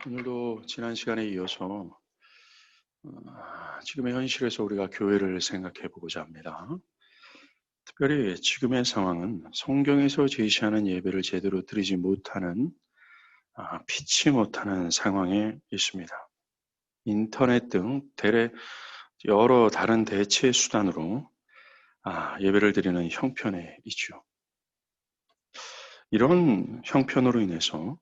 오늘도 지난 시간에 이어서 지금의 현실에서 우리가 교회를 생각해 보고자 합니다. 특별히 지금의 상황은 성경에서 제시하는 예배를 제대로 드리지 못하는, 피치 못하는 상황에 있습니다. 인터넷 등 여러 다른 대체 수단으로 예배를 드리는 형편에 있죠. 이런 형편으로 인해서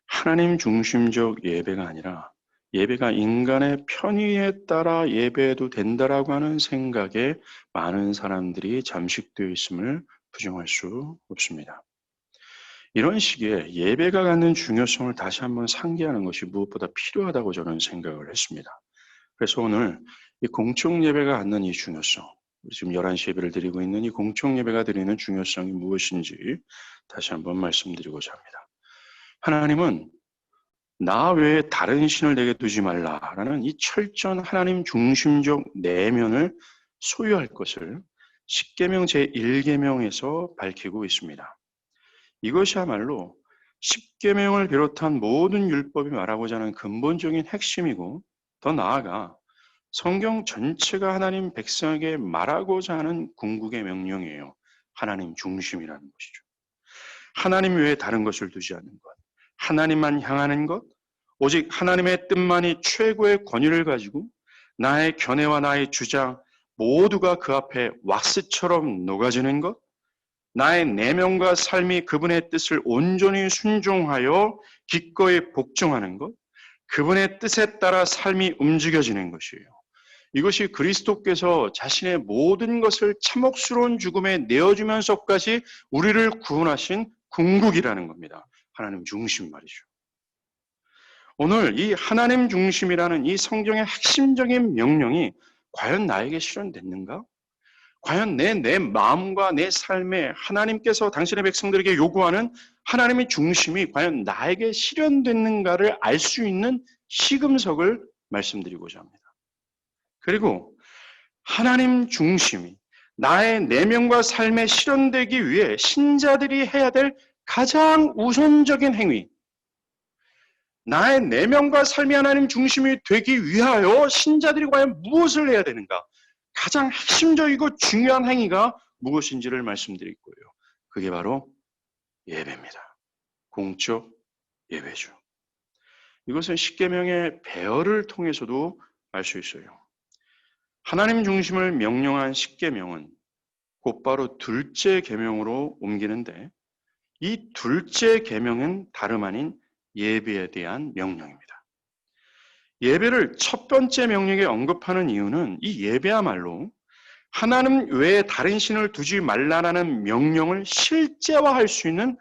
하나님 중심적 예배가 아니라 예배가 인간의 편의에 따라 예배해도 된다라고 하는 생각에 많은 사람들이 잠식되어 있음을 부정할 수 없습니다. 이런 시기에 예배가 갖는 중요성을 다시 한번 상기하는 것이 무엇보다 필요하다고 저는 생각을 했습니다. 그래서 오늘 이 공적 예배가 갖는 이 중요성, 우리 지금 11시 예배를 드리고 있는 이 공적 예배가 드리는 중요성이 무엇인지 다시 한번 말씀드리고자 합니다. 하나님은 나 외에 다른 신을 내게 두지 말라라는 이 철저한 하나님 중심적 내면을 소유할 것을 십계명 제1계명에서 밝히고 있습니다. 이것이야말로 십계명을 비롯한 모든 율법이 말하고자 하는 근본적인 핵심이고, 더 나아가 성경 전체가 하나님 백성에게 말하고자 하는 궁극의 명령이에요. 하나님 중심이라는 것이죠. 하나님 외에 다른 것을 두지 않는 것, 하나님만 향하는 것, 오직 하나님의 뜻만이 최고의 권위를 가지고 나의 견해와 나의 주장 모두가 그 앞에 왁스처럼 녹아지는 것, 나의 내면과 삶이 그분의 뜻을 온전히 순종하여 기꺼이 복종하는 것, 그분의 뜻에 따라 삶이 움직여지는 것이에요. 이것이 그리스도께서 자신의 모든 것을 참혹스러운 죽음에 내어주면서까지 우리를 구원하신 궁극이라는 겁니다. 하나님 중심 말이죠. 오늘 이 하나님 중심이라는 이 성경의 핵심적인 명령이 과연 나에게 실현됐는가? 과연 내 마음과 내 삶에 하나님께서 당신의 백성들에게 요구하는 하나님의 중심이 과연 나에게 실현됐는가를 알 수 있는 시금석을 말씀드리고자 합니다. 그리고 하나님 중심이 나의 내면과 삶에 실현되기 위해 신자들이 해야 될 가장 우선적인 행위, 나의 내면과 삶이 하나님 중심이 되기 위하여 신자들이 과연 무엇을 해야 되는가? 가장 핵심적이고 중요한 행위가 무엇인지를 말씀드릴 거예요. 그게 바로 예배입니다. 공적 예배죠. 이것은 십계명의 배열을 통해서도 알 수 있어요. 하나님 중심을 명령한 십계명은 곧바로 둘째 계명으로 옮기는데, 이 둘째 계명은 다름 아닌 예배에 대한 명령입니다. 예배를 첫 번째 명령에 언급하는 이유는 이 예배야말로 하나님 외에 다른 신을 두지 말라라는 명령을 실제화할 수 있는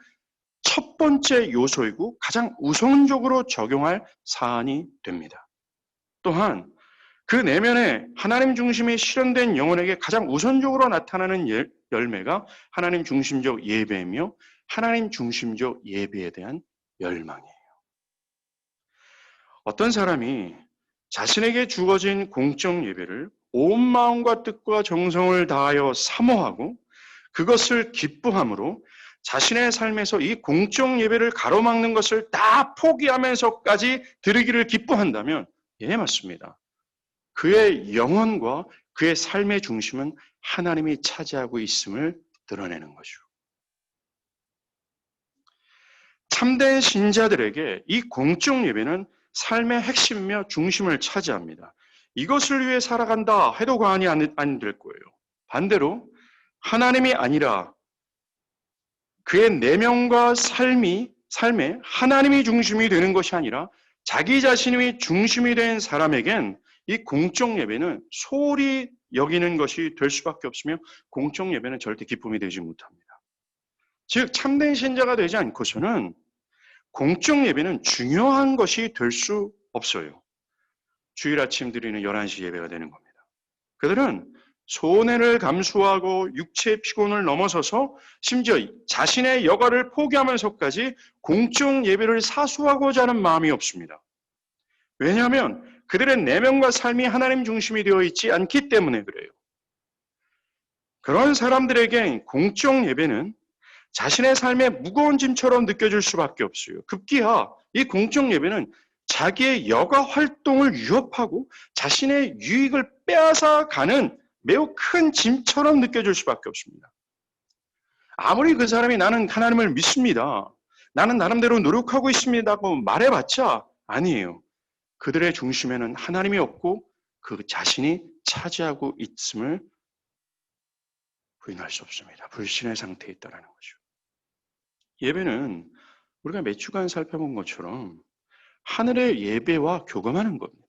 첫 번째 요소이고 가장 우선적으로 적용할 사안이 됩니다. 또한 그 내면에 하나님 중심이 실현된 영혼에게 가장 우선적으로 나타나는 열매가 하나님 중심적 예배이며 하나님 중심적 예배에 대한 열망이에요. 어떤 사람이 자신에게 주어진 공적 예배를 온 마음과 뜻과 정성을 다하여 사모하고 그것을 기뻐함으로 자신의 삶에서 이 공적 예배를 가로막는 것을 다 포기하면서까지 드리기를 기뻐한다면, 예, 맞습니다. 그의 영혼과 그의 삶의 중심은 하나님이 차지하고 있음을 드러내는 거죠. 참된 신자들에게 이 공적 예배는 삶의 핵심이며 중심을 차지합니다. 이것을 위해 살아간다 해도 과언이 안 될 거예요. 반대로 하나님이 아니라 그의 내면과 삶에 하나님이 중심이 되는 것이 아니라 자기 자신이 중심이 된 사람에겐 이 공적 예배는 소홀히 여기는 것이 될 수밖에 없으며 공적 예배는 절대 기쁨이 되지 못합니다. 즉 참된 신자가 되지 않고서는 공적 예배는 중요한 것이 될 수 없어요. 주일 아침 드리는 11시 예배가 되는 겁니다. 그들은 손해를 감수하고 육체의 피곤을 넘어서서 심지어 자신의 여가를 포기하면서까지 공적 예배를 사수하고자 하는 마음이 없습니다. 왜냐하면 그들의 내면과 삶이 하나님 중심이 되어 있지 않기 때문에 그래요. 그런 사람들에게 공적 예배는 자신의 삶에 무거운 짐처럼 느껴질 수밖에 없어요. 급기야 이 공적 예배는 자기의 여가 활동을 위협하고 자신의 유익을 빼앗아 가는 매우 큰 짐처럼 느껴질 수밖에 없습니다. 아무리 그 사람이 나는 하나님을 믿습니다. 나는 나름대로 노력하고 있습니다고 말해봤자 아니에요. 그들의 중심에는 하나님이 없고 그 자신이 차지하고 있음을 부인할 수 없습니다. 불신의 상태에 있다는 거죠. 예배는 우리가 몇 주간 살펴본 것처럼 하늘의 예배와 교감하는 겁니다.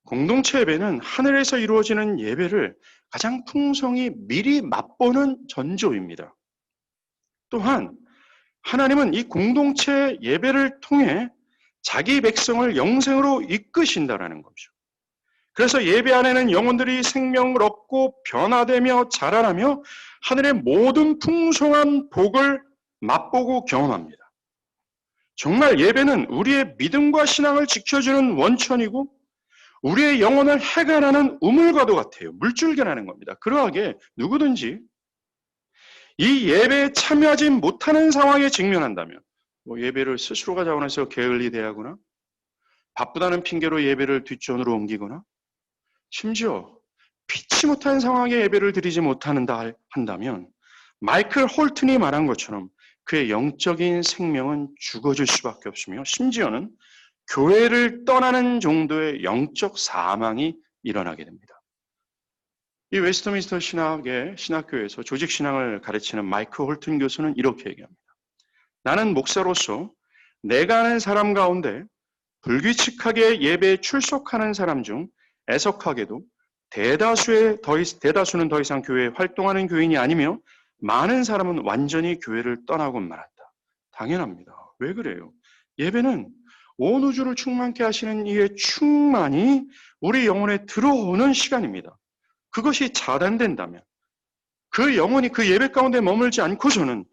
공동체 예배는 하늘에서 이루어지는 예배를 가장 풍성히 미리 맛보는 전조입니다. 또한 하나님은 이 공동체 예배를 통해 자기 백성을 영생으로 이끄신다라는 거죠. 그래서 예배 안에는 영혼들이 생명을 얻고 변화되며 자라나며 하늘의 모든 풍성한 복을 맛보고 경험합니다. 정말 예배는 우리의 믿음과 신앙을 지켜주는 원천이고 우리의 영혼을 해결하는 우물과도 같아요. 물줄기라는 겁니다. 그러하게 누구든지 이 예배에 참여하지 못하는 상황에 직면한다면 예배를 스스로가 자원해서 게을리 대하거나 바쁘다는 핑계로 예배를 뒷전으로 옮기거나 심지어 피치 못한 상황에 예배를 드리지 못한다 한다면 마이클 홀튼이 말한 것처럼 그의 영적인 생명은 죽어질 수밖에 없으며 심지어는 교회를 떠나는 정도의 영적 사망이 일어나게 됩니다. 이 웨스트민스터 신학교에서 조직신앙을 가르치는 마이클 홀튼 교수는 이렇게 얘기합니다. 나는 목사로서 내가 아는 사람 가운데 불규칙하게 예배에 출석하는 사람 중 애석하게도 대다수는 더 이상 교회에 활동하는 교인이 아니며 많은 사람은 완전히 교회를 떠나고 말았다. 당연합니다. 왜 그래요? 예배는 온 우주를 충만케 하시는 이의 충만이 우리 영혼에 들어오는 시간입니다. 그것이 차단된다면 그 영혼이 그 예배 가운데 머물지 않고서는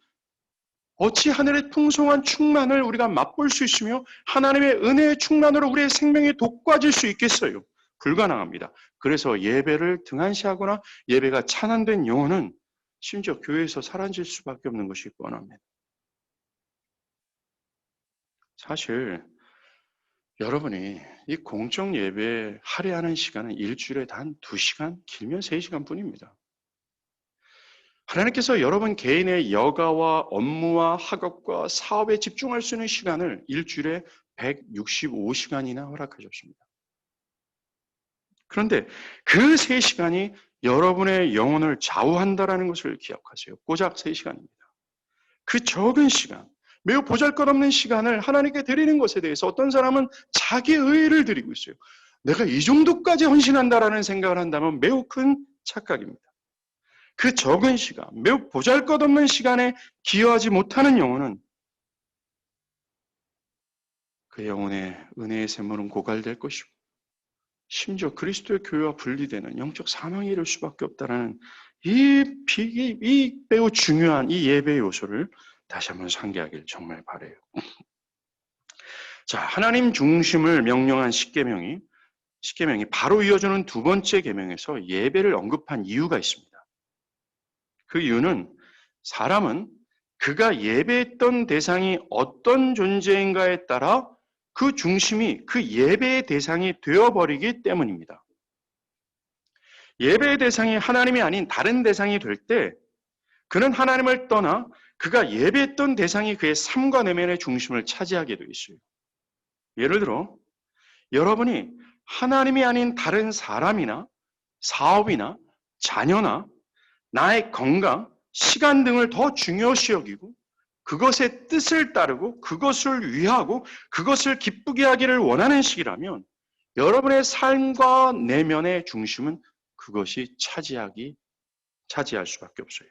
어찌 하늘의 풍성한 충만을 우리가 맛볼 수 있으며 하나님의 은혜의 충만으로 우리의 생명이 돋궈질 수 있겠어요? 불가능합니다. 그래서 예배를 등한시하거나 예배가 찬양된 영혼은 심지어 교회에서 사라질 수밖에 없는 것이 뻔합니다. 사실 여러분이 이 공적 예배에 할애하는 시간은 일주일에 단 2시간, 길면 3시간 뿐입니다. 하나님께서 여러분 개인의 여가와 업무와 학업과 사업에 집중할 수 있는 시간을 일주일에 165시간이나 허락하셨습니다. 그런데 그 3시간이 여러분의 영혼을 좌우한다는 것을 기억하세요. 고작 3시간입니다. 그 적은 시간, 매우 보잘것없는 시간을 하나님께 드리는 것에 대해서 어떤 사람은 자기 의의를 드리고 있어요. 내가 이 정도까지 헌신한다라는 생각을 한다면 매우 큰 착각입니다. 그 적은 시간, 매우 보잘것없는 시간에 기여하지 못하는 영혼은 그 영혼의 은혜의 샘물은 고갈될 것이고 심지어 그리스도의 교회와 분리되는 영적 사망에 이를 수밖에 없다는 이 매우 중요한 이 예배 요소를 다시 한번 상기하길 정말 바라요. 자, 하나님 중심을 명령한 십계명이 바로 이어주는 두 번째 계명에서 예배를 언급한 이유가 있습니다. 그 이유는 사람은 그가 예배했던 대상이 어떤 존재인가에 따라 그 중심이 그 예배의 대상이 되어버리기 때문입니다. 예배의 대상이 하나님이 아닌 다른 대상이 될 때 그는 하나님을 떠나 그가 예배했던 대상이 그의 삶과 내면의 중심을 차지하게 되어 있어요. 예를 들어 여러분이 하나님이 아닌 다른 사람이나 사업이나 자녀나 나의 건강, 시간 등을 더 중요시 여기고 그것의 뜻을 따르고 그것을 위하고 그것을 기쁘게 하기를 원하는 식이라면 여러분의 삶과 내면의 중심은 그것이 차지할 수밖에 없어요.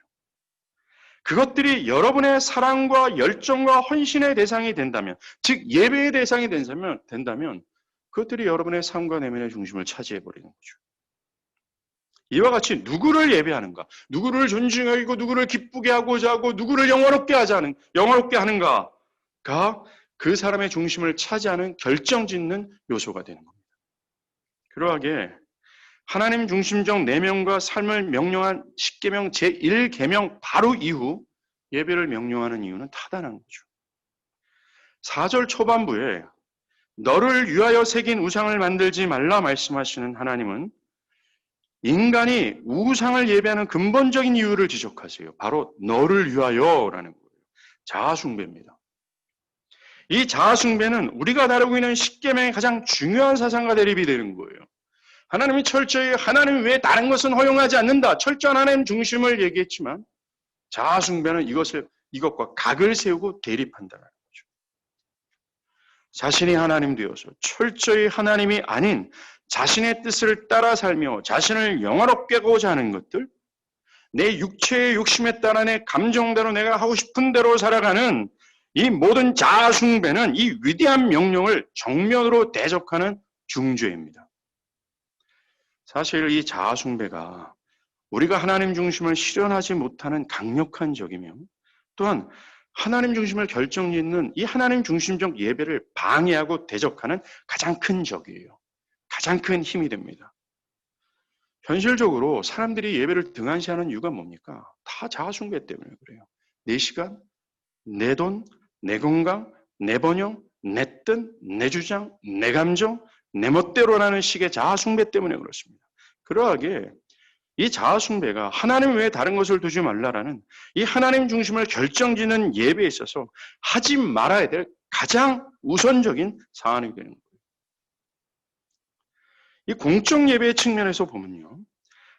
그것들이 여러분의 사랑과 열정과 헌신의 대상이 된다면, 즉 예배의 대상이 된다면 그것들이 여러분의 삶과 내면의 중심을 차지해버리는 거죠. 이와 같이 누구를 예배하는가, 누구를 존중하고 누구를 기쁘게 하고자 하고 누구를 영원롭게 하는가가 그 사람의 중심을 차지하는 결정짓는 요소가 되는 겁니다. 그러하게 하나님 중심적 내면과 삶을 명령한 십계명 제1계명 바로 이후 예배를 명령하는 이유는 타당한 거죠. 4절 초반부에 너를 위하여 새긴 우상을 만들지 말라 말씀하시는 하나님은 인간이 우상을 예배하는 근본적인 이유를 지적하세요. 바로 너를 위하여라는 거예요. 자아숭배입니다. 이 자아숭배는 우리가 다루고 있는 십계명의 가장 중요한 사상과 대립이 되는 거예요. 하나님이 철저히 하나님 외에 다른 것은 허용하지 않는다. 철저한 하나님 중심을 얘기했지만 자아숭배는 이것과 각을 세우고 대립한다는 거죠. 자신이 하나님 되어서 철저히 하나님이 아닌 자신의 뜻을 따라 살며 자신을 영화롭게 하고자 하는 것들, 내 육체의 욕심에 따라 내 감정대로 내가 하고 싶은 대로 살아가는 이 모든 자아숭배는 이 위대한 명령을 정면으로 대적하는 중죄입니다. 사실 이 자아숭배가 우리가 하나님 중심을 실현하지 못하는 강력한 적이며 또한 하나님 중심을 결정짓는 이 하나님 중심적 예배를 방해하고 대적하는 가장 큰 적이에요. 가장 큰 힘이 됩니다. 현실적으로 사람들이 예배를 등한시하는 이유가 뭡니까? 다 자아숭배 때문에 그래요. 내 시간, 내 돈, 내 건강, 내 번영, 내 뜻, 내 주장, 내 감정, 내 멋대로라는 식의 자아숭배 때문에 그렇습니다. 그러하게 이 자아숭배가 하나님 외에 다른 것을 두지 말라라는 이 하나님 중심을 결정짓는 예배에 있어서 하지 말아야 될 가장 우선적인 사안이 되는 거예요. 이 공적 예배의 측면에서 보면요.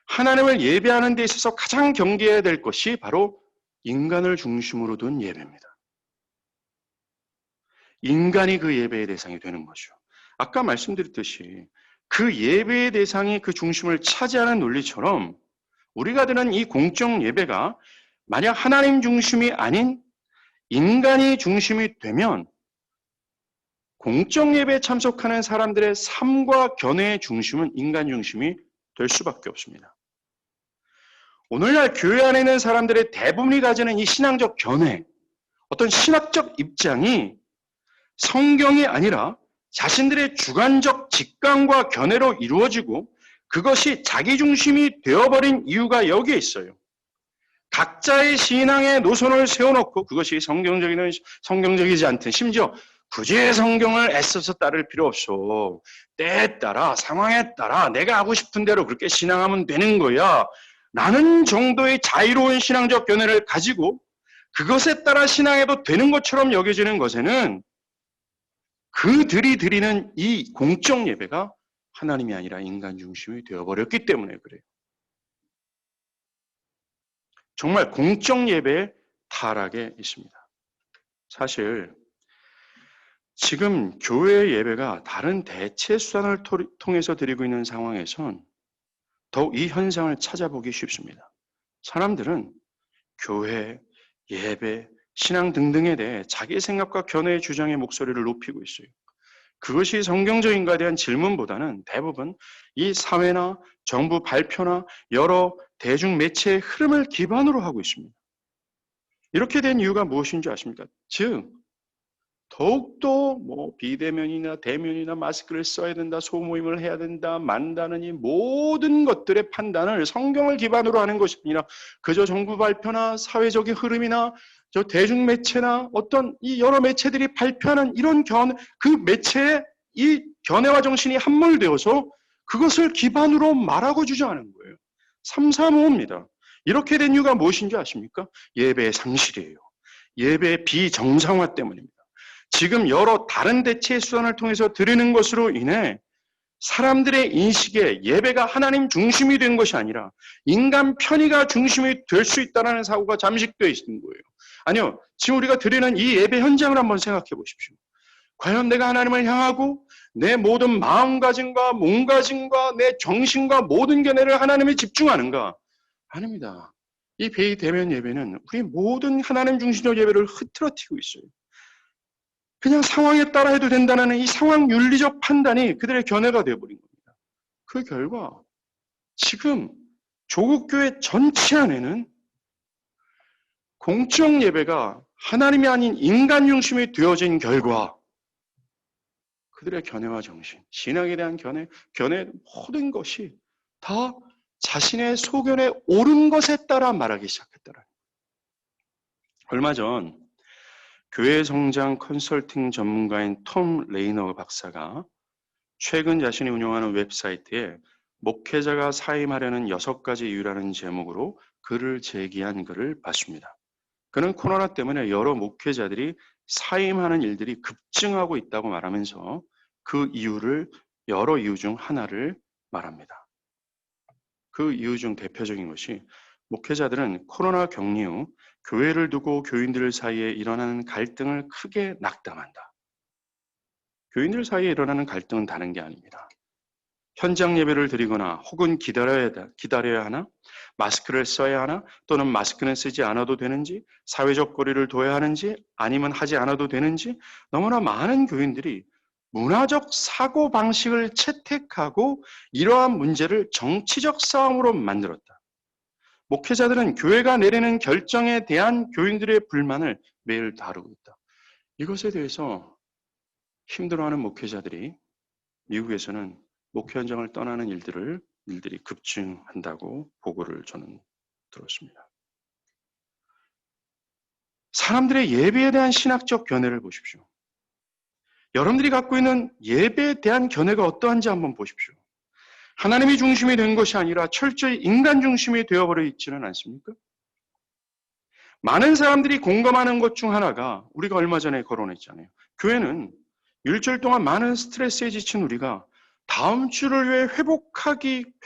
하나님을 예배하는 데 있어서 가장 경계해야 될 것이 바로 인간을 중심으로 둔 예배입니다. 인간이 그 예배의 대상이 되는 거죠. 아까 말씀드렸듯이 그 예배의 대상이 그 중심을 차지하는 논리처럼 우리가 드는 이 공적 예배가 만약 하나님 중심이 아닌 인간이 중심이 되면 공적 예배에 참석하는 사람들의 삶과 견해의 중심은 인간 중심이 될 수밖에 없습니다. 오늘날 교회 안에 있는 사람들의 대부분이 가지는 이 신앙적 견해, 어떤 신학적 입장이 성경이 아니라 자신들의 주관적 직감과 견해로 이루어지고 그것이 자기 중심이 되어버린 이유가 여기에 있어요. 각자의 신앙의 노선을 세워놓고 그것이 성경적이든 성경적이지 않든 심지어 굳이 성경을 애써서 따를 필요 없어. 때에 따라 상황에 따라 내가 하고 싶은 대로 그렇게 신앙하면 되는 거야. 라는 정도의 자유로운 신앙적 견해를 가지고 그것에 따라 신앙해도 되는 것처럼 여겨지는 것에는 그들이 드리는 이 공적 예배가 하나님이 아니라 인간 중심이 되어버렸기 때문에 그래요. 정말 공적 예배의 타락에 있습니다. 사실 지금 교회 예배가 다른 대체 수단을 통해서 드리고 있는 상황에선 더욱 이 현상을 찾아보기 쉽습니다. 사람들은 교회, 예배, 신앙 등등에 대해 자기 생각과 견해의 주장의 목소리를 높이고 있어요. 그것이 성경적인가에 대한 질문보다는 대부분 이 사회나 정부 발표나 여러 대중 매체의 흐름을 기반으로 하고 있습니다. 이렇게 된 이유가 무엇인지 아십니까? 즉, 더욱더 비대면이나 대면이나 마스크를 써야 된다, 소모임을 해야 된다, 만다는 이 모든 것들의 판단을 성경을 기반으로 하는 것이 아니라 그저 정부 발표나 사회적인 흐름이나 저 대중 매체나 어떤 이 여러 매체들이 발표하는 이런 그 매체의 이 견해와 정신이 함몰되어서 그것을 기반으로 말하고 주장하는 거예요. 삼삼오오입니다. 이렇게 된 이유가 무엇인지 아십니까? 예배의 상실이에요. 예배의 비정상화 때문입니다. 지금 여러 다른 대체 수단을 통해서 드리는 것으로 인해 사람들의 인식에 예배가 하나님 중심이 된 것이 아니라 인간 편의가 중심이 될 수 있다는 사고가 잠식되어 있는 거예요. 아니요, 지금 우리가 드리는 이 예배 현장을 한번 생각해 보십시오. 과연 내가 하나님을 향하고 내 모든 마음가짐과 몸가짐과 내 정신과 모든 견해를 하나님에 집중하는가? 아닙니다. 이 대면 예배는 우리 모든 하나님 중심적 예배를 흐트러뜨리고 있어요. 그냥 상황에 따라 해도 된다는 이 상황 윤리적 판단이 그들의 견해가 되어버린 겁니다. 그 결과 지금 조국교회 전체 안에는 공적 예배가 하나님이 아닌 인간 중심이 되어진 결과 그들의 견해와 정신, 신앙에 대한 견해 모든 것이 다 자신의 소견에 옳은 것에 따라 말하기 시작했더라. 얼마 전 교회 성장 컨설팅 전문가인 톰 레이너 박사가 최근 자신이 운영하는 웹사이트에 목회자가 사임하려는 6가지 이유라는 제목으로 글을 제기한 글을 봤습니다. 그는 코로나 때문에 여러 목회자들이 사임하는 일들이 급증하고 있다고 말하면서 그 이유를 여러 이유 중 하나를 말합니다. 그 이유 중 대표적인 것이 목회자들은 코로나 격리 후 교회를 두고 교인들 사이에 일어나는 갈등을 크게 낙담한다. 교인들 사이에 일어나는 갈등은 다른 게 아닙니다. 현장 예배를 드리거나 혹은 기다려야 하나? 마스크를 써야 하나? 또는 마스크는 쓰지 않아도 되는지? 사회적 거리를 둬야 하는지? 아니면 하지 않아도 되는지? 너무나 많은 교인들이 문화적 사고방식을 채택하고 이러한 문제를 정치적 싸움으로 만들었다. 목회자들은 교회가 내리는 결정에 대한 교인들의 불만을 매일 다루고 있다. 이것에 대해서 힘들어하는 목회자들이 미국에서는 목회 현장을 떠나는 일들이 급증한다고 보고를 저는 들었습니다. 사람들의 예배에 대한 신학적 견해를 보십시오. 여러분들이 갖고 있는 예배에 대한 견해가 어떠한지 한번 보십시오. 하나님이 중심이 된 것이 아니라 철저히 인간 중심이 되어버려 있지는 않습니까? 많은 사람들이 공감하는 것 중 하나가 우리가 얼마 전에 거론했잖아요. 교회는 일주일 동안 많은 스트레스에 지친 우리가 다음 주를 위해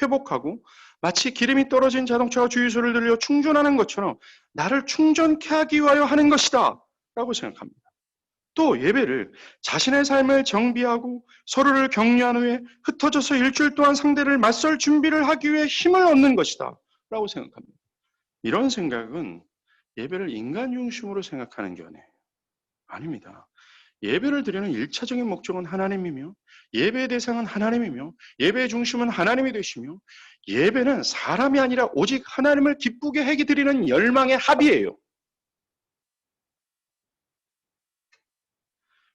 회복하고 마치 기름이 떨어진 자동차가 주유소를 들려 충전하는 것처럼 나를 충전케 하기 위하여 하는 것이다 라고 생각합니다. 또 예배를 자신의 삶을 정비하고 서로를 격려한 후에 흩어져서 일주일 동안 상대를 맞설 준비를 하기 위해 힘을 얻는 것이다 라고 생각합니다. 이런 생각은 예배를 인간 중심으로 생각하는 견해예요. 아닙니다. 예배를 드리는 1차적인 목적은 하나님이며 예배의 대상은 하나님이며 예배의 중심은 하나님이 되시며 예배는 사람이 아니라 오직 하나님을 기쁘게 하게 드리는 열망의 합이에요.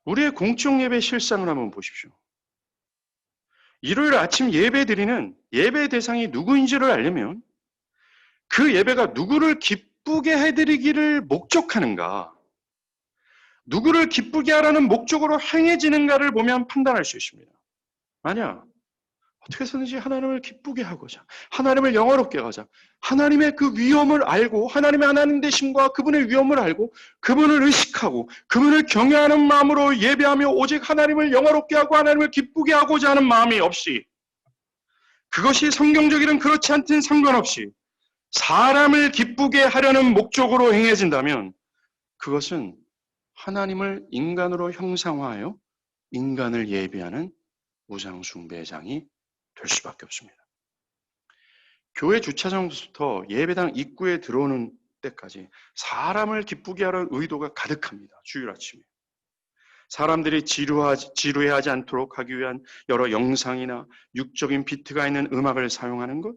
우리의 공적 예배 실상을 한번 보십시오. 일요일 아침 예배 드리는 예배의 대상이 누구인지를 알려면 그 예배가 누구를 기쁘게 해드리기를 목적하는가, 누구를 기쁘게 하라는 목적으로 행해지는가를 보면 판단할 수 있습니다. 만약 어떻게 해서든지 하나님을 기쁘게 하고자, 하나님을 영화롭게 하자, 하나님의 그 위엄을 알고, 하나님의 하나님 되심과 그분의 위엄을 알고, 그분을 의식하고, 그분을 경외하는 마음으로 예배하며 오직 하나님을 영화롭게 하고 하나님을 기쁘게 하고자 하는 마음이 없이, 그것이 성경적이든 그렇지 않든 상관없이 사람을 기쁘게 하려는 목적으로 행해진다면 그것은 하나님을 인간으로 형상화하여 인간을 예배하는 우상숭배장이 될 수밖에 없습니다. 교회 주차장부터 예배당 입구에 들어오는 때까지 사람을 기쁘게 하는 의도가 가득합니다. 주일 아침에. 사람들이 지루해하지 않도록 하기 위한 여러 영상이나 육적인 비트가 있는 음악을 사용하는 것,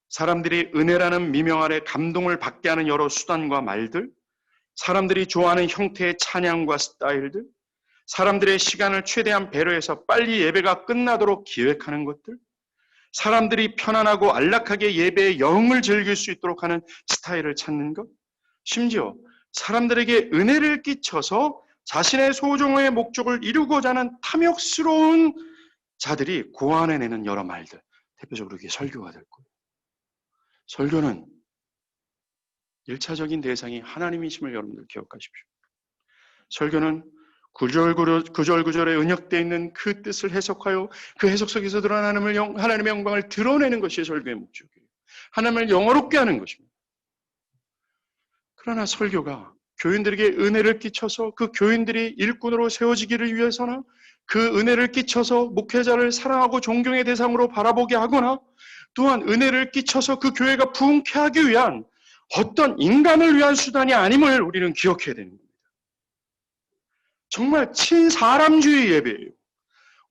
사람들이 은혜라는 미명 아래 감동을 받게 하는 여러 수단과 말들, 사람들이 좋아하는 형태의 찬양과 스타일들, 사람들의 시간을 최대한 배려해서 빨리 예배가 끝나도록 기획하는 것들, 사람들이 편안하고 안락하게 예배의 영을 즐길 수 있도록 하는 스타일을 찾는 것, 심지어 사람들에게 은혜를 끼쳐서 자신의 소정의 목적을 이루고자 하는 탐욕스러운 자들이 고안해내는 여러 말들, 대표적으로 이게 설교가 될 거예요. 설교는 1차적인 대상이 하나님이심을 여러분들 기억하십시오. 설교는 구절구절에 은역되어 있는 그 뜻을 해석하여 그 해석 속에서 드러나는 하나님의 영광을 드러내는 것이 설교의 목적이에요. 하나님을 영어롭게 하는 것입니다. 그러나 설교가 교인들에게 은혜를 끼쳐서 그 교인들이 일꾼으로 세워지기를 위해서나 그 은혜를 끼쳐서 목회자를 사랑하고 존경의 대상으로 바라보게 하거나 또한 은혜를 끼쳐서 그 교회가 부흥케 하기 위한 어떤 인간을 위한 수단이 아님을 우리는 기억해야 되는 겁니다. 정말 친사람주의 예배예요.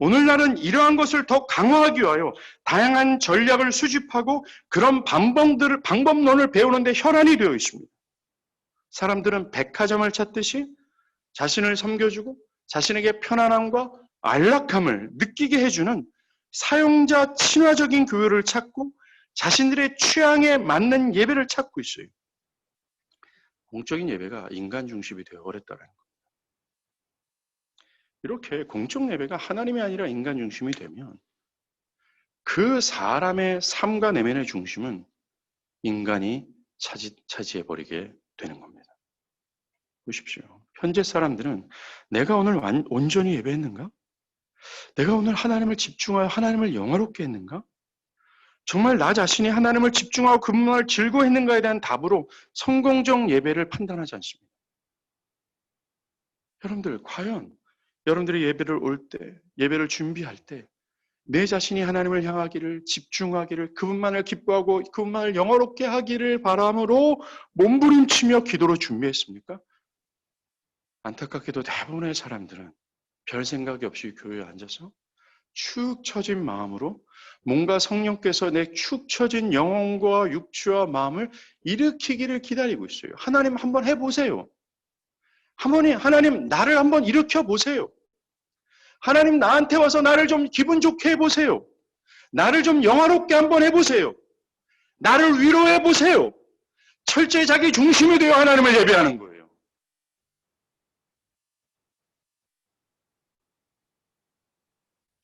오늘날은 이러한 것을 더 강화하기 위하여 다양한 전략을 수집하고 그런 방법론을 배우는데 혈안이 되어 있습니다. 사람들은 백화점을 찾듯이 자신을 섬겨주고 자신에게 편안함과 안락함을 느끼게 해주는 사용자 친화적인 교회를 찾고 자신들의 취향에 맞는 예배를 찾고 있어요. 공적인 예배가 인간 중심이 되어버렸다는 거예요. 이렇게 공적 예배가 하나님이 아니라 인간 중심이 되면 그 사람의 삶과 내면의 중심은 인간이 차지해버리게 되는 겁니다. 보십시오. 현재 사람들은 내가 오늘 온전히 예배했는가? 내가 오늘 하나님을 집중하여 하나님을 영화롭게 했는가? 정말 나 자신이 하나님을 집중하고 그분을 즐거워했는가에 대한 답으로 성공적 예배를 판단하지 않습니다. 여러분들, 과연 여러분들이 예배를 올 때, 예배를 준비할 때, 내 자신이 하나님을 향하기를, 집중하기를, 그분만을 기뻐하고 그분만을 영화롭게 하기를 바람으로 몸부림치며 기도로 준비했습니까? 안타깝게도 대부분의 사람들은 별 생각이 없이 교회에 앉아서 축 처진 마음으로 뭔가 성령께서 내 축 처진 영혼과 육체와 마음을 일으키기를 기다리고 있어요. 하나님 한번 해보세요. 하나님 나를 한번 일으켜 보세요. 하나님 나한테 와서 나를 좀 기분 좋게 해보세요. 나를 좀 영화롭게 한번 해보세요. 나를 위로해 보세요. 철저히 자기 중심이 되어 하나님을 예배하는 거예요.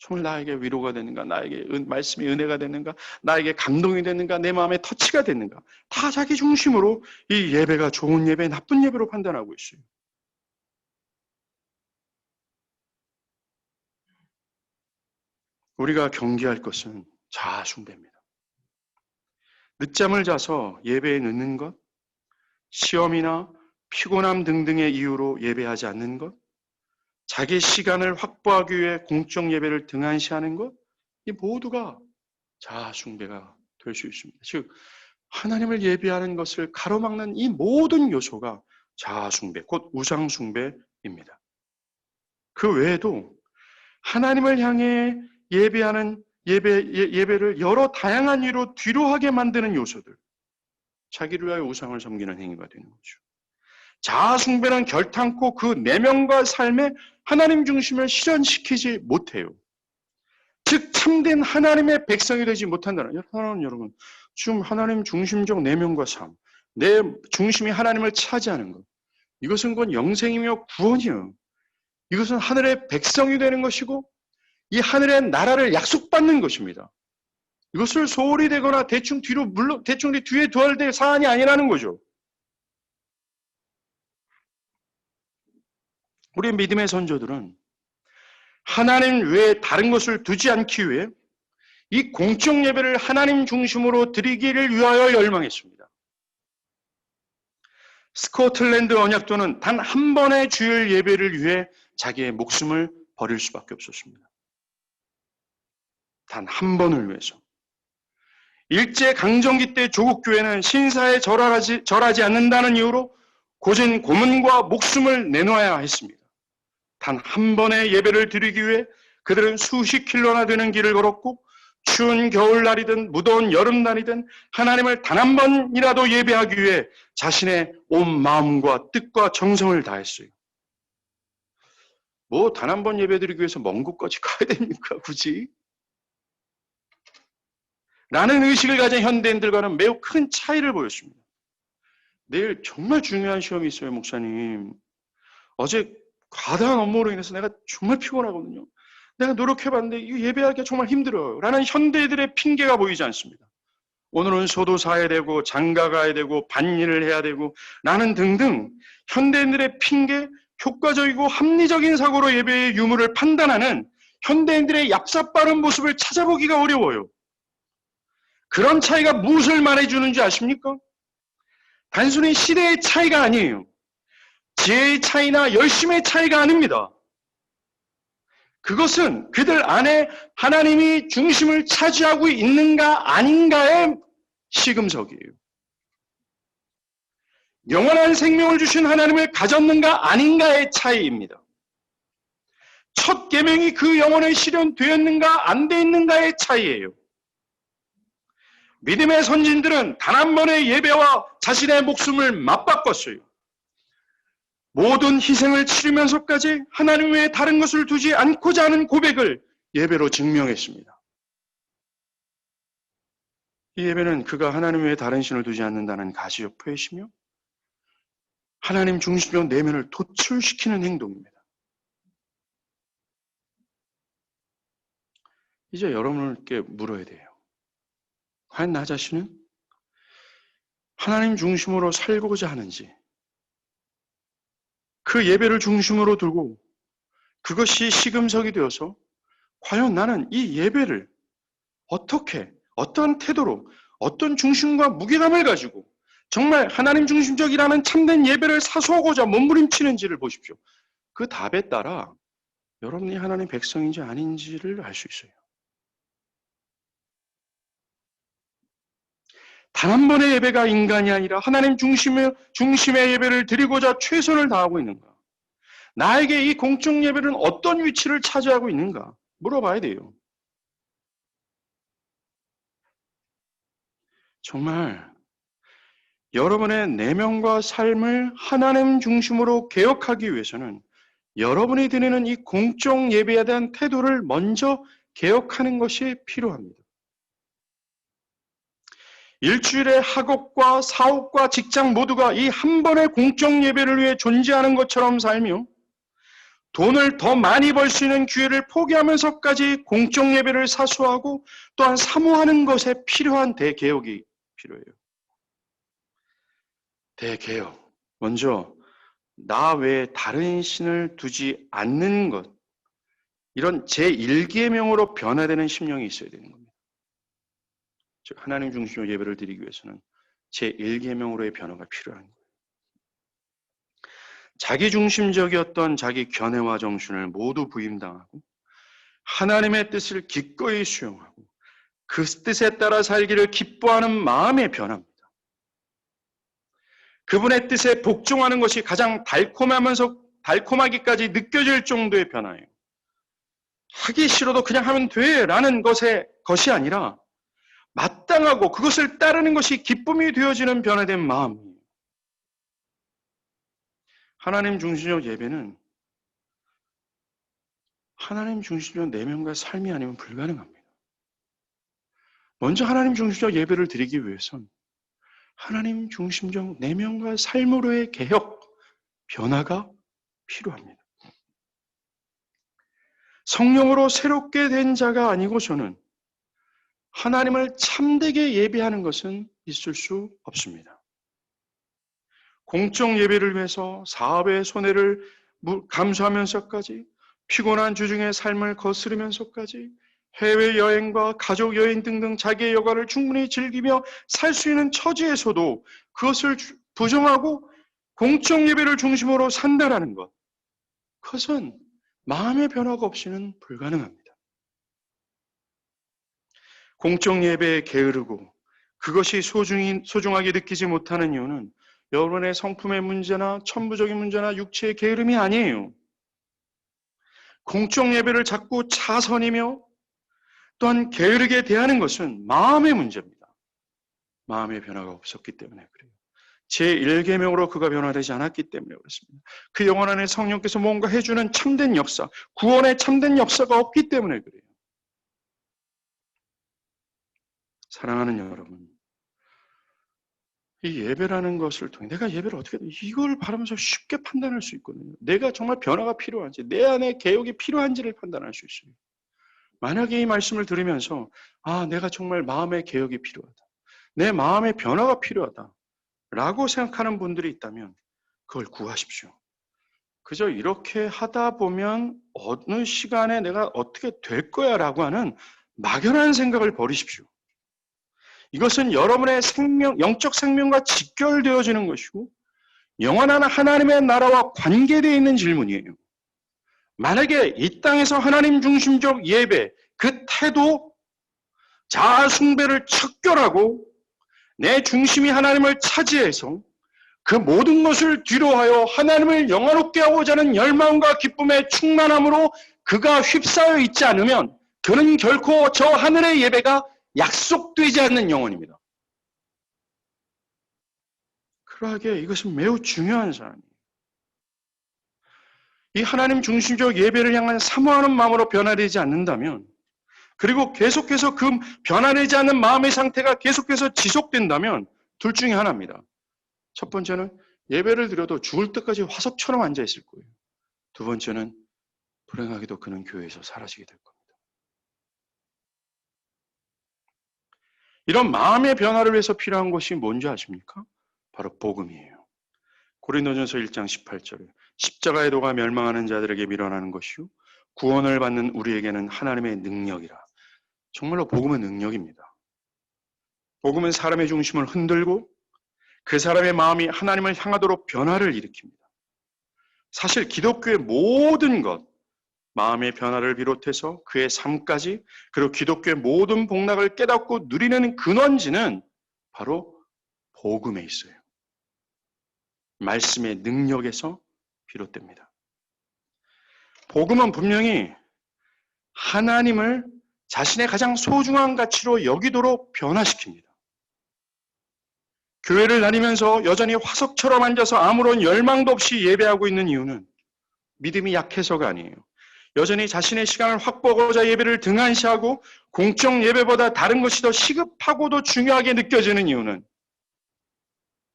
정말 나에게 위로가 되는가, 나에게 말씀이 은혜가 되는가, 나에게 감동이 되는가, 내 마음에 터치가 되는가, 다 자기 중심으로 이 예배가 좋은 예배, 나쁜 예배로 판단하고 있어요. 우리가 경계할 것은 자아 숭배입니다. 늦잠을 자서 예배에 늦는 것, 시험이나 피곤함 등등의 이유로 예배하지 않는 것, 자기 시간을 확보하기 위해 공적 예배를 등한시하는 것, 이 모두가 자아 숭배가 될 수 있습니다. 즉 하나님을 예배하는 것을 가로막는 이 모든 요소가 자아 숭배, 곧 우상 숭배입니다. 그 외에도 하나님을 향해 예배하는 예배를 여러 다양한 이유로 뒤로하게 만드는 요소들, 자기를 위하여 우상을 섬기는 행위가 되는 거죠. 자아 숭배는 결탄코 그 내면과 삶에 하나님 중심을 실현시키지 못해요. 즉 참된 하나님의 백성이 되지 못한다는 사랑하는 여러분, 지금 하나님 중심적 내면과 삶, 내 중심이 하나님을 차지하는 것, 이것은 곧 영생이며 구원이요. 이것은 하늘의 백성이 되는 것이고 이 하늘의 나라를 약속받는 것입니다. 이것을 소홀히 되거나 대충 뒤에 두어야 될 사안이 아니라는 거죠. 우리 믿음의 선조들은 하나님 외에 다른 것을 두지 않기 위해 이 공적 예배를 하나님 중심으로 드리기를 위하여 열망했습니다. 스코틀랜드 언약도는 단 한 번의 주일 예배를 위해 자기의 목숨을 버릴 수밖에 없었습니다. 단 한 번을 위해서. 일제 강점기 때 조국 교회는 신사에 절하지 않는다는 이유로 고진 고문과 목숨을 내놓아야 했습니다. 단 한 번의 예배를 드리기 위해 그들은 수십 킬로나 되는 길을 걸었고 추운 겨울날이든 무더운 여름날이든 하나님을 단 한 번이라도 예배하기 위해 자신의 온 마음과 뜻과 정성을 다했어요. 뭐 단 한 번 예배드리기 위해서 먼 곳까지 가야 됩니까? 굳이? 라는 의식을 가진 현대인들과는 매우 큰 차이를 보였습니다. 내일 정말 중요한 시험이 있어요, 목사님. 어제 과다한 업무로 인해서 내가 정말 피곤하거든요. 내가 노력해봤는데 이 예배하기가 정말 힘들어요. 라는 현대인들의 핑계가 보이지 않습니다. 오늘은 소도 사야 되고 장가 가야 되고 반일을 해야 되고 라는 등등 현대인들의 핑계, 효과적이고 합리적인 사고로 예배의 유무를 판단하는 현대인들의 얍삽빠른 모습을 찾아보기가 어려워요. 그런 차이가 무엇을 말해주는지 아십니까? 단순히 시대의 차이가 아니에요. 지혜의 차이나 열심의 차이가 아닙니다. 그것은 그들 안에 하나님이 중심을 차지하고 있는가 아닌가의 시금석이에요. 영원한 생명을 주신 하나님을 가졌는가 아닌가의 차이입니다. 첫 계명이 그 영혼에 실현되었는가 안 돼 있는가의 차이예요. 믿음의 선진들은 단 한 번의 예배와 자신의 목숨을 맞바꿨어요. 모든 희생을 치르면서까지 하나님 외에 다른 것을 두지 않고자 하는 고백을 예배로 증명했습니다. 이 예배는 그가 하나님 외에 다른 신을 두지 않는다는 가시적 표시이며 하나님 중심적 내면을 도출시키는 행동입니다. 이제 여러분께 물어야 돼요. 과연 나 자신은 하나님 중심으로 살고자 하는지, 그 예배를 중심으로 두고 그것이 시금석이 되어서 과연 나는 이 예배를 어떻게, 어떠한 태도로, 어떤 중심과 무게감을 가지고 정말 하나님 중심적이라는 참된 예배를 사수하고자 몸부림치는지를 보십시오. 그 답에 따라 여러분이 하나님 백성인지 아닌지를 알 수 있어요. 단 한 번의 예배가 인간이 아니라 하나님 중심의 예배를 드리고자 최선을 다하고 있는가? 나에게 이 공적 예배는 어떤 위치를 차지하고 있는가? 물어봐야 돼요. 정말 여러분의 내면과 삶을 하나님 중심으로 개혁하기 위해서는 여러분이 드리는 이 공적 예배에 대한 태도를 먼저 개혁하는 것이 필요합니다. 일주일에 학업과 사업과 직장 모두가 이 한 번의 공적 예배를 위해 존재하는 것처럼 살며 돈을 더 많이 벌 수 있는 기회를 포기하면서까지 공적 예배를 사수하고 또한 사모하는 것에 필요한 대개혁이 필요해요. 대개혁. 먼저 나 외에 다른 신을 두지 않는 것. 이런 제1계명으로 변화되는 심령이 있어야 되는 겁니다. 즉 하나님 중심의 예배를 드리기 위해서는 제1계명으로의 변화가 필요한 거예요. 자기중심적이었던 자기 견해와 정신을 모두 부임당하고 하나님의 뜻을 기꺼이 수용하고 그 뜻에 따라 살기를 기뻐하는 마음의 변화입니다. 그분의 뜻에 복종하는 것이 가장 달콤하기까지 느껴질 정도의 변화예요. 하기 싫어도 그냥 하면 돼 라는 것이 아니라 마땅하고 그것을 따르는 것이 기쁨이 되어지는 변화된 마음이에요. 하나님 중심적 예배는 하나님 중심적 내면과 삶이 아니면 불가능합니다. 먼저 하나님 중심적 예배를 드리기 위해선 하나님 중심적 내면과 삶으로의 개혁, 변화가 필요합니다. 성령으로 새롭게 된 자가 아니고서는 하나님을 참되게 예배하는 것은 있을 수 없습니다. 공적 예배를 위해서 사업의 손해를 감수하면서까지 피곤한 주중의 삶을 거스르면서까지 해외여행과 가족여행 등등 자기의 여가를 충분히 즐기며 살 수 있는 처지에서도 그것을 부정하고 공적 예배를 중심으로 산다라는 것, 그것은 마음의 변화가 없이는 불가능합니다. 공적 예배에 게으르고 그것이 소중하게 느끼지 못하는 이유는 여러분의 성품의 문제나 천부적인 문제나 육체의 게으름이 아니에요. 공적 예배를 자꾸 차선이며 또한 게으르게 대하는 것은 마음의 문제입니다. 마음의 변화가 없었기 때문에 그래요. 제1계명으로 그가 변화되지 않았기 때문에 그렇습니다. 그 영혼 안에 성령께서 뭔가 해주는 참된 역사, 구원의 참된 역사가 없기 때문에 그래요. 사랑하는 여러분, 이 예배라는 것을 통해 내가 예배를 어떻게 이걸 바라면서 쉽게 판단할 수 있거든요. 내가 정말 변화가 필요한지, 내 안에 개혁이 필요한지를 판단할 수 있어요. 만약에 이 말씀을 들으면서 내가 정말 마음의 개혁이 필요하다. 내 마음의 변화가 필요하다. 라고 생각하는 분들이 있다면 그걸 구하십시오. 그저 이렇게 하다 보면 어느 시간에 내가 어떻게 될 거야 라고 하는 막연한 생각을 버리십시오. 이것은 여러분의 영적 생명과 직결되어지는 것이고 영원한 하나님의 나라와 관계되어 있는 질문이에요. 만약에 이 땅에서 하나님 중심적 예배, 그 태도, 자아 숭배를 척결하고 내 중심이 하나님을 차지해서 그 모든 것을 뒤로하여 하나님을 영화롭게 하고자 하는 열망과 기쁨의 충만함으로 그가 휩싸여 있지 않으면 그는 결코 저 하늘의 예배가 약속되지 않는 영혼입니다. 그러하기에 이것은 매우 중요한 사람이에요. 이 하나님 중심적 예배를 향한 사모하는 마음으로 변화되지 않는다면, 그리고 계속해서 그 변화되지 않는 마음의 상태가 계속해서 지속된다면 둘 중에 하나입니다. 첫 번째는 예배를 드려도 죽을 때까지 화석처럼 앉아 있을 거예요. 두 번째는 불행하게도 그는 교회에서 사라지게 될 겁니다. 이런 마음의 변화를 위해서 필요한 것이 뭔지 아십니까? 바로 복음이에요. 고린도전서 1장 18절에 십자가의 도가 멸망하는 자들에게 밀어나는 것이요 구원을 받는 우리에게는 하나님의 능력이라. 정말로 복음은 능력입니다. 복음은 사람의 중심을 흔들고 그 사람의 마음이 하나님을 향하도록 변화를 일으킵니다. 사실 기독교의 모든 것, 마음의 변화를 비롯해서 그의 삶까지, 그리고 기독교의 모든 복락을 깨닫고 누리는 근원지는 바로 복음에 있어요. 말씀의 능력에서 비롯됩니다. 복음은 분명히 하나님을 자신의 가장 소중한 가치로 여기도록 변화시킵니다. 교회를 다니면서 여전히 화석처럼 앉아서 아무런 열망도 없이 예배하고 있는 이유는 믿음이 약해서가 아니에요. 여전히 자신의 시간을 확보하고자 예배를 등한시하고 공적 예배보다 다른 것이 더 시급하고도 중요하게 느껴지는 이유는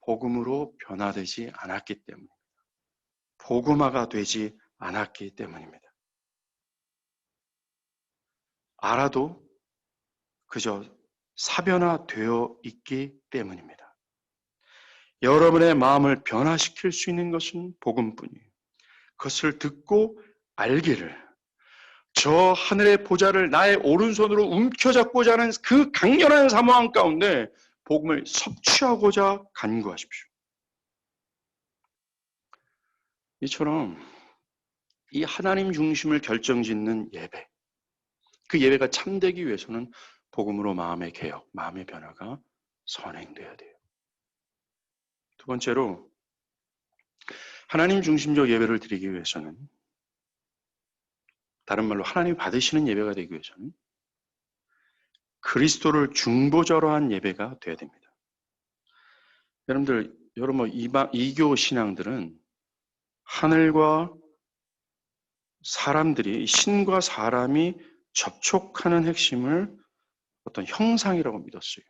복음으로 변화되지 않았기 때문입니다. 복음화가 되지 않았기 때문입니다. 알아도 그저 사변화되어 있기 때문입니다. 여러분의 마음을 변화시킬 수 있는 것은 복음뿐이에요. 그것을 듣고 알기를, 저 하늘의 보좌를 나의 오른손으로 움켜잡고자 하는 그 강렬한 사모함 가운데 복음을 섭취하고자 간구하십시오. 이처럼 이 하나님 중심을 결정짓는 예배, 그 예배가 참되기 위해서는 복음으로 마음의 개혁, 마음의 변화가 선행돼야 돼요. 두 번째로 하나님 중심적 예배를 드리기 위해서는, 다른 말로 하나님이 받으시는 예배가 되기 위해서는 그리스도를 중보자로 한 예배가 되어야 됩니다. 여러분들, 이교 신앙들은 하늘과 사람들이, 신과 사람이 접촉하는 핵심을 어떤 형상이라고 믿었어요.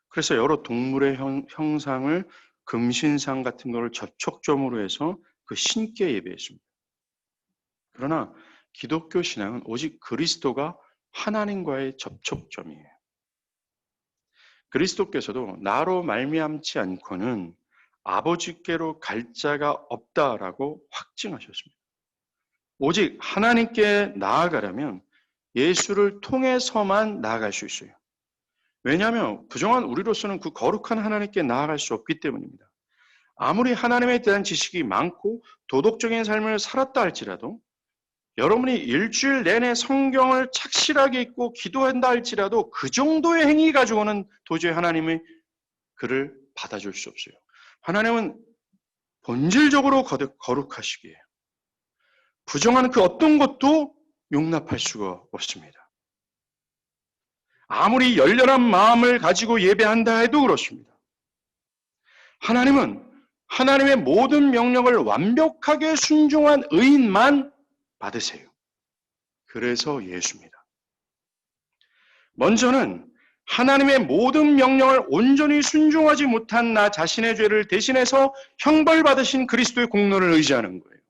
그래서 여러 동물의 형상을, 금신상 같은 것을 접촉점으로 해서 그 신께 예배했습니다. 그러나 기독교 신앙은 오직 그리스도가 하나님과의 접촉점이에요. 그리스도께서도 나로 말미암지 않고는 아버지께로 갈 자가 없다라고 확증하셨습니다. 오직 하나님께 나아가려면 예수를 통해서만 나아갈 수 있어요. 왜냐하면 부정한 우리로서는 그 거룩한 하나님께 나아갈 수 없기 때문입니다. 아무리 하나님에 대한 지식이 많고 도덕적인 삶을 살았다 할지라도, 여러분이 일주일 내내 성경을 착실하게 읽고 기도한다 할지라도 그 정도의 행위 가지고는 도저히 하나님의 그를 받아줄 수 없어요. 하나님은 본질적으로 거룩하시기에 부정한 그 어떤 것도 용납할 수가 없습니다. 아무리 열렬한 마음을 가지고 예배한다 해도 그렇습니다. 하나님은 하나님의 모든 명령을 완벽하게 순종한 의인만 받으세요. 그래서 예수입니다. 먼저는 하나님의 모든 명령을 온전히 순종하지 못한 나 자신의 죄를 대신해서 형벌받으신 그리스도의 공로를 의지하는 거예요.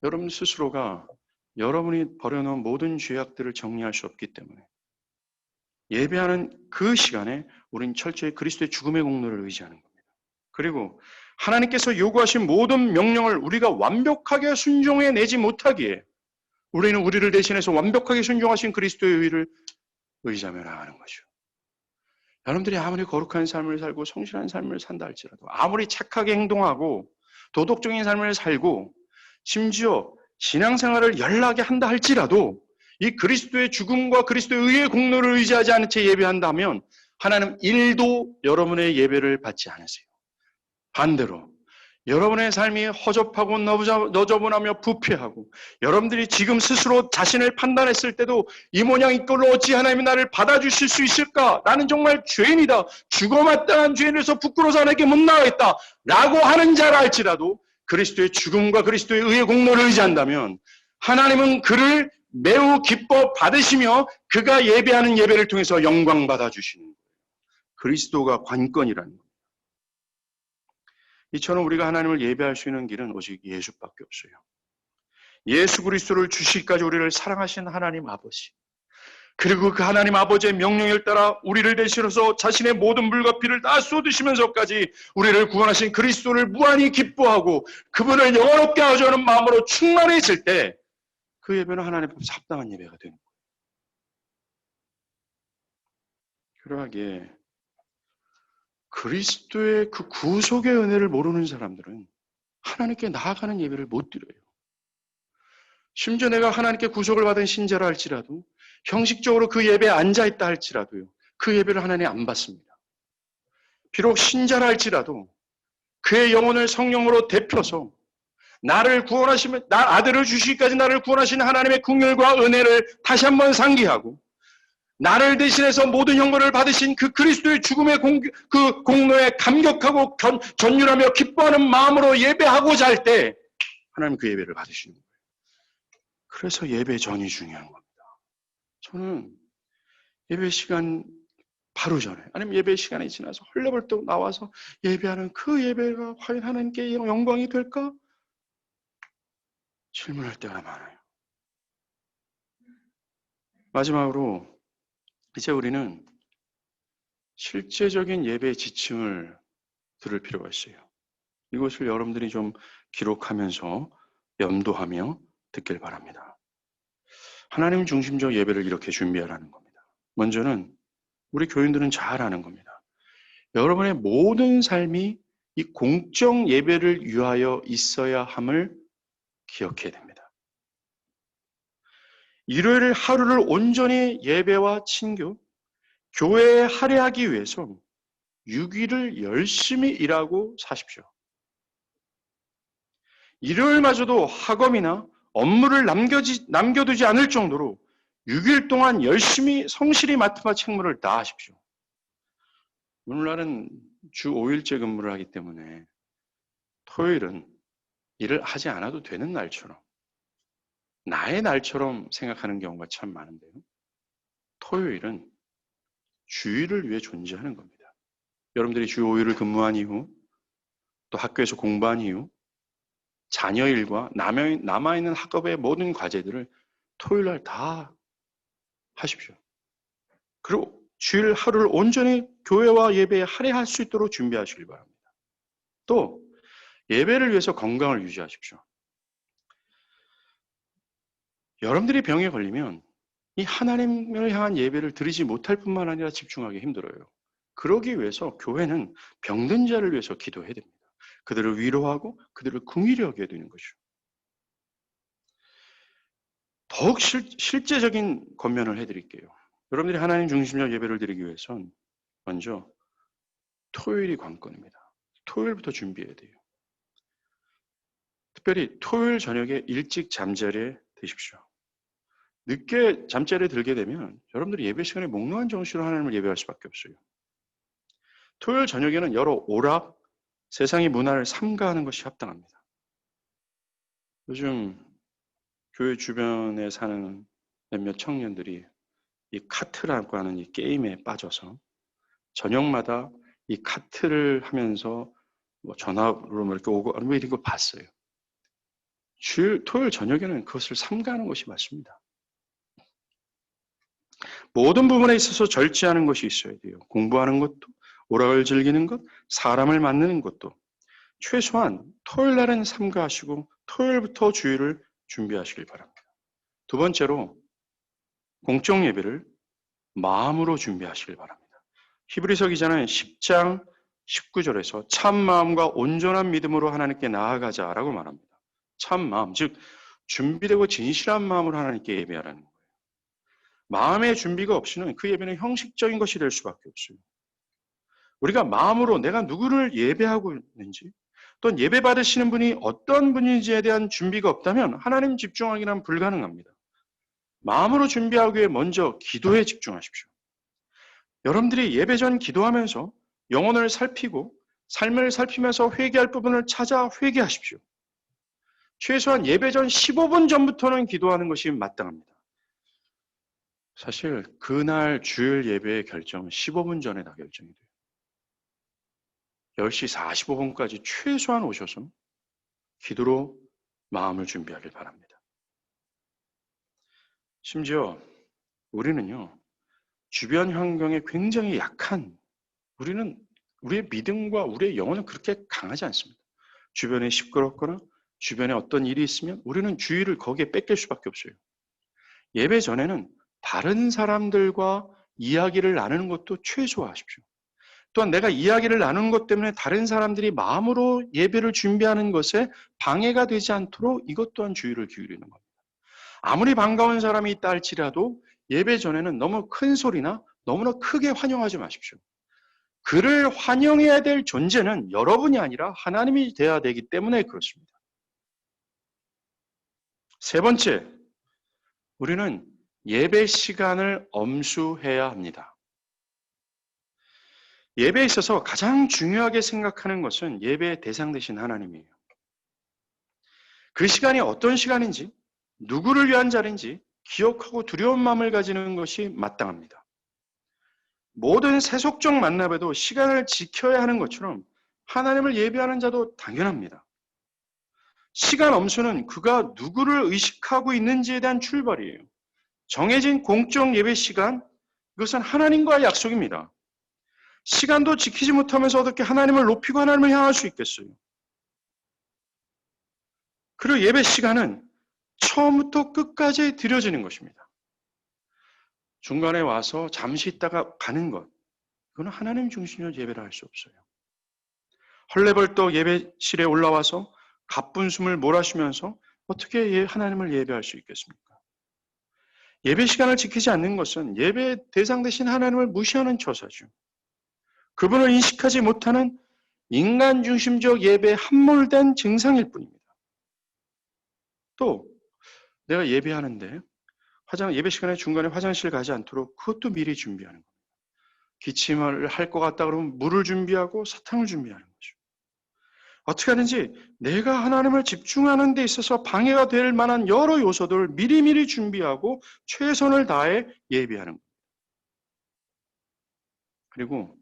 여러분 스스로가 여러분이 버려놓은 모든 죄악들을 정리할 수 없기 때문에 예배하는 그 시간에 우린 철저히 그리스도의 죽음의 공로를 의지하는 겁니다. 그리고 하나님께서 요구하신 모든 명령을 우리가 완벽하게 순종해내지 못하기에 우리는 우리를 대신해서 완벽하게 순종하신 그리스도의 의를 의지하며 나가는 것이죠. 여러분들이 아무리 거룩한 삶을 살고 성실한 삶을 산다 할지라도, 아무리 착하게 행동하고 도덕적인 삶을 살고 심지어 신앙생활을 열나게 한다 할지라도 이 그리스도의 죽음과 그리스도의 의의 공로를 의지하지 않은 채 예배한다면 하나님 일도 여러분의 예배를 받지 않으세요. 반대로 여러분의 삶이 허접하고 너저분하며 부패하고 여러분들이 지금 스스로 자신을 판단했을 때도 이 모양 이 꼴로 어찌 하나님이 나를 받아주실 수 있을까? 나는 정말 죄인이다. 죽어마땅한 죄인에서 부끄러워서 하나님께 못 나가겠다. 라고 하는 자라 할지라도 그리스도의 죽음과 그리스도의 의의 공로를 의지한다면 하나님은 그를 매우 기뻐 받으시며 그가 예배하는 예배를 통해서 영광 받아주시는 거예요. 그리스도가 관건이라는 거예요. 이처럼 우리가 하나님을 예배할 수 있는 길은 오직 예수밖에 없어요. 예수 그리스도를 주시기까지 우리를 사랑하신 하나님 아버지, 그리고 그 하나님 아버지의 명령을 따라 우리를 대신해서 자신의 모든 물과 피를 다 쏟으시면서까지 우리를 구원하신 그리스도를 무한히 기뻐하고 그분을 영원롭게 하자는 마음으로 충만해질 때 그 예배는 하나님 앞에서 합당한 예배가 되는 거예요. 그러하기에 그리스도의 그 구속의 은혜를 모르는 사람들은 하나님께 나아가는 예배를 못 드려요. 심지어 내가 하나님께 구속을 받은 신자라 할지라도 형식적으로 그 예배에 앉아있다 할지라도요. 그 예배를 하나님 안 받습니다. 비록 신자라 할지라도 그의 영혼을 성령으로 데펴서 나를 구원하시면 나 아들을 주시기까지 나를 구원하신 하나님의 긍휼과 은혜를 다시 한번 상기하고 나를 대신해서 모든 형벌을 받으신 그 그리스도의 죽음의 그 공로에 감격하고 전율하며 기뻐하는 마음으로 예배하고자 할 때 하나님 그 예배를 받으시는 거예요. 그래서 예배 전이 중요한 겁니다. 저는 예배 시간 바로 전에 아니면 예배 시간이 지나서 헐레벌떡 나와서 예배하는 그 예배가 과연 하나님께 영광이 될까? 질문할 때가 많아요. 마지막으로 이제 우리는 실제적인 예배의 지침을 들을 필요가 있어요. 이것을 여러분들이 좀 기록하면서 염두하며 듣길 바랍니다. 하나님 중심적 예배를 이렇게 준비하라는 겁니다. 먼저는 우리 교인들은 잘 아는 겁니다. 여러분의 모든 삶이 이 공적 예배를 위하여 있어야 함을 기억해야 됩니다. 일요일 하루를 온전히 예배와 친교, 교회에 할애하기 위해서 6일을 열심히 일하고 사십시오. 일요일마저도 학업이나 업무를 남겨두지 않을 정도로 6일 동안 열심히 성실히 맡은 책무를 다하십시오. 오늘날은 주 5일째 근무를 하기 때문에 토요일은 일을 하지 않아도 되는 날처럼 나의 날처럼 생각하는 경우가 참 많은데요. 토요일은 주일을 위해 존재하는 겁니다. 여러분들이 주 5일을 근무한 이후 또 학교에서 공부한 이후 자녀 일과 남아있는 학업의 모든 과제들을 토요일날 다 하십시오. 그리고 주일 하루를 온전히 교회와 예배에 할애할 수 있도록 준비하시길 바랍니다. 또 예배를 위해서 건강을 유지하십시오. 여러분들이 병에 걸리면 이 하나님을 향한 예배를 드리지 못할 뿐만 아니라 집중하기 힘들어요. 그러기 위해서 교회는 병든 자를 위해서 기도해야 됩니다. 그들을 위로하고 그들을 긍휼히 여겨야 되는 것이죠. 더욱 실제적인 권면을 해드릴게요. 여러분들이 하나님 중심적 예배를 드리기 위해선 먼저 토요일이 관건입니다. 토요일부터 준비해야 돼요. 특별히 토요일 저녁에 일찍 잠자리에 드십시오. 늦게 잠자리에 들게 되면 여러분들이 예배 시간에 몽롱한 정신으로 하나님을 예배할 수밖에 없어요. 토요일 저녁에는 여러 오락, 세상의 문화를 삼가하는 것이 합당합니다. 요즘 교회 주변에 사는 몇몇 청년들이 이 카트라고 하는 이 게임에 빠져서 저녁마다 이 카트를 하면서 뭐 전화로 이렇게 오고 뭐 이런 거 봤어요. 토요일 저녁에는 그것을 삼가하는 것이 맞습니다. 모든 부분에 있어서 절제하는 것이 있어야 돼요. 공부하는 것도, 오락을 즐기는 것, 사람을 만나는 것도 최소한 토요일 날은 삼가하시고 토요일부터 주일을 준비하시길 바랍니다. 두 번째로 공적 예배를 마음으로 준비하시길 바랍니다. 히브리서 기자는 10장 19절에서 참 마음과 온전한 믿음으로 하나님께 나아가자라고 말합니다. 참 마음, 즉 준비되고 진실한 마음으로 하나님께 예배하라는 거예요. 마음의 준비가 없이는 그 예배는 형식적인 것이 될 수밖에 없어요. 우리가 마음으로 내가 누구를 예배하고 있는지 또는 예배 받으시는 분이 어떤 분인지에 대한 준비가 없다면 하나님 집중하기는 불가능합니다. 마음으로 준비하기 위해 먼저 기도에 집중하십시오. 여러분들이 예배 전 기도하면서 영혼을 살피고 삶을 살피면서 회개할 부분을 찾아 회개하십시오. 최소한 예배 전 15분 전부터는 기도하는 것이 마땅합니다. 사실 그날 주일 예배의 결정은 15분 전에 다 결정이 돼요. 10시 45분까지 최소한 오셔서 기도로 마음을 준비하길 바랍니다. 심지어 우리는요, 주변 환경에 굉장히 약한, 우리의 믿음과 우리의 영혼은 그렇게 강하지 않습니다. 주변에 시끄럽거나 주변에 어떤 일이 있으면 우리는 주의를 거기에 뺏길 수밖에 없어요. 예배 전에는 다른 사람들과 이야기를 나누는 것도 최소화하십시오. 또한 내가 이야기를 나누는 것 때문에 다른 사람들이 마음으로 예배를 준비하는 것에 방해가 되지 않도록 이것 또한 주의를 기울이는 겁니다. 아무리 반가운 사람이 있다 할지라도 예배 전에는 너무 큰 소리나 너무나 크게 환영하지 마십시오. 그를 환영해야 될 존재는 여러분이 아니라 하나님이 되어야 되기 때문에 그렇습니다. 세 번째, 우리는 예배 시간을 엄수해야 합니다. 예배에 있어서 가장 중요하게 생각하는 것은 예배의 대상 되신 하나님이에요. 그 시간이 어떤 시간인지, 누구를 위한 자리인지 기억하고 두려운 마음을 가지는 것이 마땅합니다. 모든 세속적 만남에도 시간을 지켜야 하는 것처럼 하나님을 예배하는 자도 당연합니다. 시간 엄수는 그가 누구를 의식하고 있는지에 대한 출발이에요. 정해진 공적 예배 시간, 이것은 하나님과의 약속입니다. 시간도 지키지 못하면서 어떻게 하나님을 높이고 하나님을 향할 수 있겠어요? 그리고 예배 시간은 처음부터 끝까지 드려지는 것입니다. 중간에 와서 잠시 있다가 가는 것, 그건 하나님 중심으로 예배를 할 수 없어요. 헐레벌떡 예배실에 올라와서 가쁜 숨을 몰아쉬면서 어떻게 하나님을 예배할 수 있겠습니까? 예배 시간을 지키지 않는 것은 예배 대상 대신 하나님을 무시하는 처사죠. 그분을 인식하지 못하는 인간 중심적 예배에 함몰된 증상일 뿐입니다. 또 내가 예배하는데 예배 시간에 중간에 화장실 가지 않도록 그것도 미리 준비하는 겁니다. 기침을 할 것 같다 그러면 물을 준비하고 사탕을 준비하는 거죠. 어떻게 하든지 내가 하나님을 집중하는 데 있어서 방해가 될 만한 여러 요소들을 미리미리 준비하고 최선을 다해 예배하는 겁니다. 그리고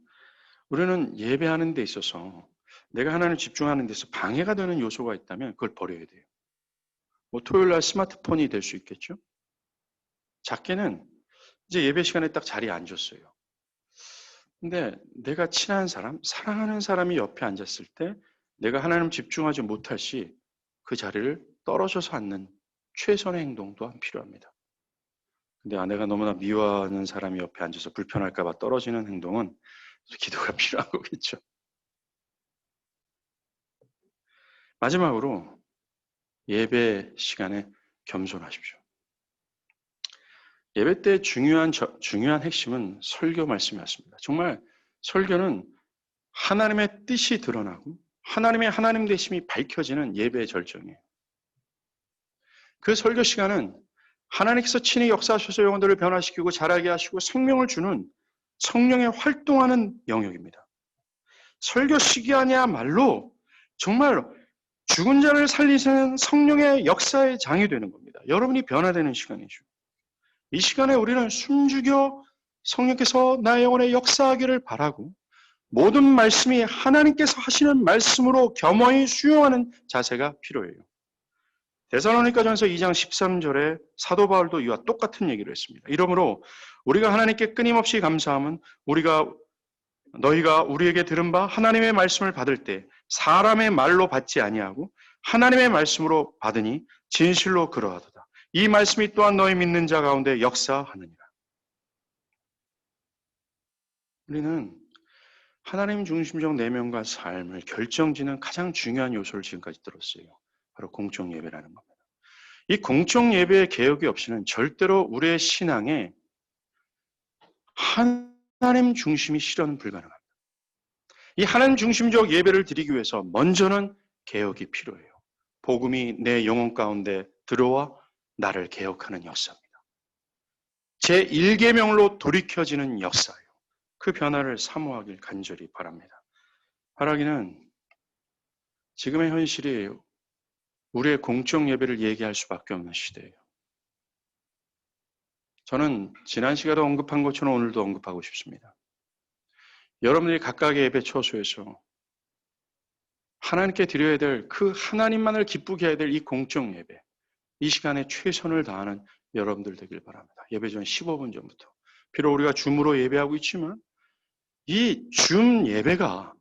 우리는 예배하는 데 있어서 내가 하나님을 집중하는 데 있어서 방해가 되는 요소가 있다면 그걸 버려야 돼요. 토요일 날 스마트폰이 될 수 있겠죠? 작게는 이제 예배 시간에 딱 자리에 앉았어요. 근데 내가 친한 사람, 사랑하는 사람이 옆에 앉았을 때 내가 하나님 집중하지 못할 시 그 자리를 떨어져서 앉는 최선의 행동 또한 필요합니다. 근데 아내가 너무나 미워하는 사람이 옆에 앉아서 불편할까 봐 떨어지는 행동은 기도가 필요한 거겠죠. 마지막으로 예배 시간에 겸손하십시오. 예배 때 중요한 핵심은 설교 말씀이었습니다. 정말 설교는 하나님의 뜻이 드러나고 하나님의 하나님 되심이 밝혀지는 예배의 절정이에요. 그 설교 시간은 하나님께서 친히 역사하셔서 영혼들을 변화시키고 자라게 하시고 생명을 주는 성령의 활동하는 영역입니다. 설교 시간이야말로 정말 죽은 자를 살리시는 성령의 역사의 장이 되는 겁니다. 여러분이 변화되는 시간이죠. 이 시간에 우리는 숨죽여 성령께서 나의 영혼에 역사하기를 바라고 모든 말씀이 하나님께서 하시는 말씀으로 겸허히 수용하는 자세가 필요해요. 데살로니가전서 2장 13절에 사도 바울도 이와 똑같은 얘기를 했습니다. 이러므로 우리가 하나님께 끊임없이 감사함은 너희가 우리에게 들은 바 하나님의 말씀을 받을 때 사람의 말로 받지 아니하고 하나님의 말씀으로 받으니 진실로 그러하도다. 이 말씀이 또한 너희 믿는 자 가운데 역사하느니라. 우리는 하나님 중심적 내면과 삶을 결정짓는 가장 중요한 요소를 지금까지 들었어요. 바로 공적 예배라는 겁니다. 이 공적 예배의 개혁이 없이는 절대로 우리의 신앙에 하나님 중심이 실현은 불가능합니다. 이 하나님 중심적 예배를 드리기 위해서 먼저는 개혁이 필요해요. 복음이 내 영혼 가운데 들어와 나를 개혁하는 역사입니다. 제1계명으로 돌이켜지는 역사예요. 그 변화를 사모하길 간절히 바랍니다. 바라기는 지금의 현실이 우리의 공적 예배를 얘기할 수밖에 없는 시대예요. 저는 지난 시간에 언급한 것처럼 오늘도 언급하고 싶습니다. 여러분들이 각각의 예배 처소에서 하나님께 드려야 될 그 하나님만을 기쁘게 해야 될 이 공적 예배, 이 시간에 최선을 다하는 여러분들 되길 바랍니다. 예배 전 15분 전부터. 비록 우리가 줌으로 예배하고 있지만 이 줌 예배가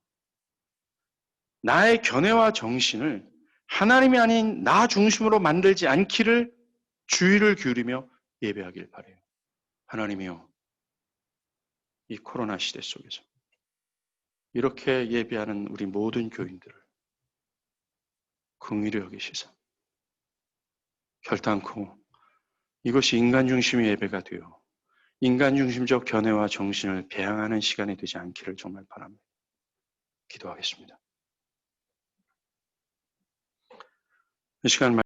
나의 견해와 정신을 하나님이 아닌 나 중심으로 만들지 않기를 주의를 기울이며 예배하길 바라요. 하나님이여, 이 코로나 시대 속에서 이렇게 예배하는 우리 모든 교인들을 긍휼히 여기시사 결단코 이것이 인간 중심의 예배가 되어 인간 중심적 견해와 정신을 배양하는 시간이 되지 않기를 정말 바랍니다. 기도하겠습니다. 이 시간